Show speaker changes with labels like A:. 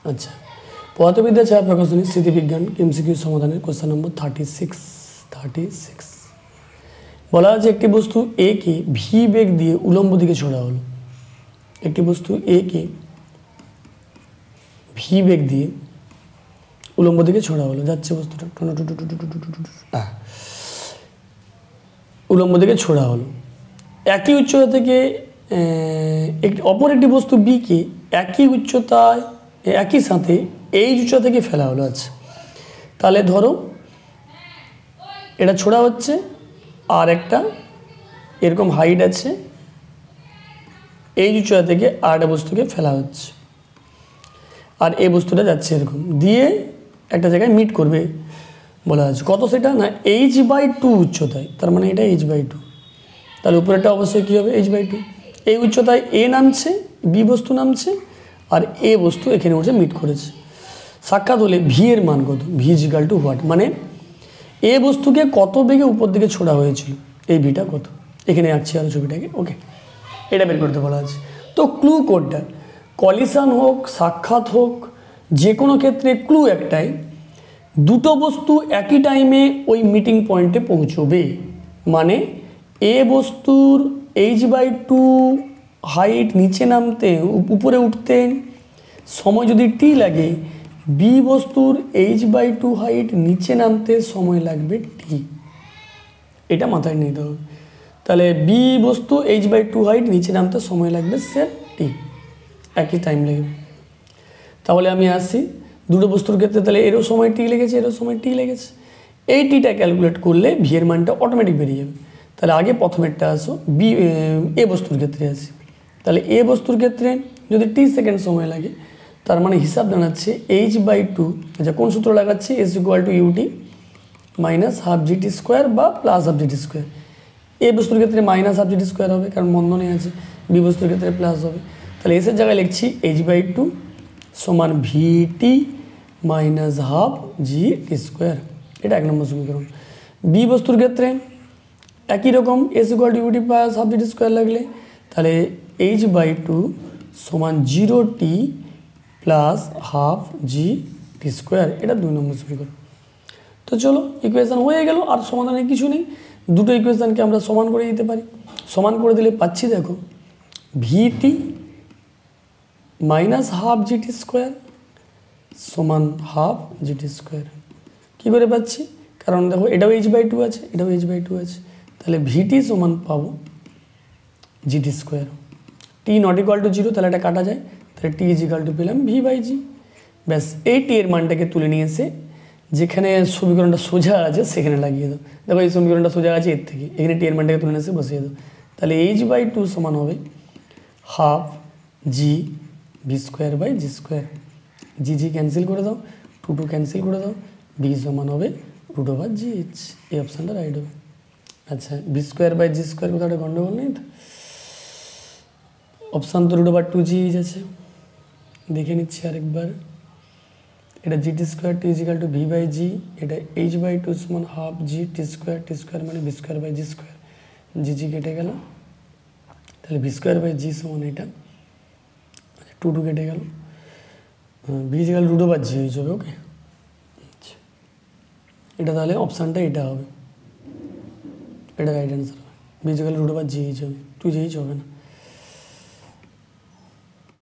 A: আচ্ছা, পদার্থবিদ্যা ছায়া প্রকাশনী স্মৃতিবিজ্ঞান এমসিকিউ সমাধানের কোশ্চেন নম্বর 36 বলা আছে একটি বস্তু এ কে ভি বেগ দিয়ে উলম্ব দিকে ছোড়া হলো। একটি বস্তু এ কে ভি বেগ দিয়ে উলম্ব দিকে ছোড়া হলো, যাচ্ছে বস্তুটা উলম্ব দিকে ছোড়া হলো। একই উচ্চতা থেকে অপর একটি বস্তু বি কে একই উচ্চতায় একই সাথে এই উচ্চতা থেকে ফেলা হলো। আছে তাহলে ধরো এটা ছোড়া হচ্ছে আর একটা এরকম হাইট আছে, এই উচ্চতা থেকে আর একটা বস্তুকে ফেলা হচ্ছে আর এই বস্তুটা যাচ্ছে এরকম দিয়ে একটা জায়গায় মিট করবে বলা আছে। কত সেটা না h/2 উচ্চতায়, তার মানে এটা h/2, তাহলে উপরেরটা অবশ্যই কী হবে h/2। এই উচ্চতায় এ নামছে, বি বস্তু নামছে আর এ বস্তু এখানে উঠে মিট করেছে। সাক্ষাৎ হলে ভি এর মান কত, V is equal to what, মানে এ বস্তুকে কত বেগে উপর দিকে ছোড়া হয়েছিল, এই ভিটা কত, এখানে আঁকছি আরও ছবিটাকে। ওকে, এটা বের করতে বলা আছে। তো ক্লু কোডটা কলিশন হোক সাক্ষাৎ হোক যে কোনো ক্ষেত্রে ক্লু একটাই, দুটো বস্তু একই টাইমে ওই মিটিং পয়েন্টে পৌঁছবে। মানে এ বস্তুর h/2 হাইট নিচে নামতে উপরে উঠতে সময় যদি টি লাগে, বি বস্তুর h/2 হাইট নিচে নামতে সময় লাগবে টি, এটা মাথায় নিতে হবে। তাহলে বি বস্তু h/2 হাইট নিচে নামতে সময় লাগবে সে টি, একই টাইম লাগবে। তাহলে আমি আসি দুটো বস্তুর ক্ষেত্রে, তাহলে এরও সময় টি লেগেছে এরও সময় টি লেগেছে, এই টিটা ক্যালকুলেট করলে ভি এর মানটা অটোমেটিক বেরিয়ে যাবে। তাহলে আগে প্রথমেরটা আসো, এ বস্তুর ক্ষেত্রে আসি। তাহলে এ বস্তুর ক্ষেত্রে যদি টি সেকেন্ড সময় লাগে, তার মানে হিসাব দাঁড়াচ্ছে h/2, আচ্ছা কোন সূত্র লাগাচ্ছি, S equal to UT minus half GT square বা plus half GT square. A বস্তুর ক্ষেত্রে মাইনাস হাফ জিটি স্কোয়ার হবে কারণ বন্ধনে আছে, বি বস্তুর ক্ষেত্রে প্লাস হবে। তাহলে এসের জায়গায় লিখছি h/2 সমান ভিটি মাইনাস হাফ জি টি স্কোয়ার, এটা 1 নম্বর সমীকরণ। বি বস্তুর ক্ষেত্রে একই রকম S equal to UT plus half GT square লাগলে তাহলে h/2 সমান 0t প্লাস হাফ জি টি স্কোয়ার, এটা 2 নম্বর সমীকরণ। তো চলো ইকুয়েশান হয়ে গেল, আর সমাধানের কিছু নেই, দুটো ইকুয়েশানকে আমরা সমান করে দিতে পারি। সমান করে দিলে পাচ্ছি দেখো ভিটি মাইনাস হাফ জিটি স্কোয়ার সমান হাফ জিটি স্কোয়ার। কী করে পাচ্ছি, কারণ দেখো এটাও h/2 আছে এটাও h/2 আছে, তাহলে ভিটি সমান পাবো GT square. T not equal to 0, তাহলে এটা কাটা যায়, তাহলে টি ইজ ইকুয়াল টু পেলাম v/g। ব্যাস এই টি এর মানটাকে তুলে নিয়ে এসে যেখানে সমীকরণটা সোজা আছে সেখানে লাগিয়ে দাও। দেখো এই সমীকরণটা সোজা আছে এর থেকে, এখানে টি এর মানটাকে তুলে নিয়ে এসে বসিয়ে দাও। তাহলে h/2 সমান হবে half G V square by G square. G cancel করে দাও, টু ক্যান্সেল করে দাও, বি সমান হবে √/gh, এই অপশানটা রাইট হবে। আচ্ছা V square by G square কোথাও একটা গন্ডগোল নেই তো, অপশান তো √2gh আছে, দেখে নিচ্ছি আরেকবার। এটা g t square t equal to v/g, এটা h/2 সমান হাফ জি টি স্কোয়ার মানে v square by G square, g কেটে গেল, তাহলে ভি স্কোয়ার বাই জি সমান এটা, টু কেটে গেল, ভি ইজিক্যাল √/g হয়ে যাবে। ওকে, আচ্ছা এটা তাহলে অপশানটা এটা হবে, এটা রাইট অ্যান্সার হবে, ভি ইজিক্যাল √/g হবে, 2gh হবে না।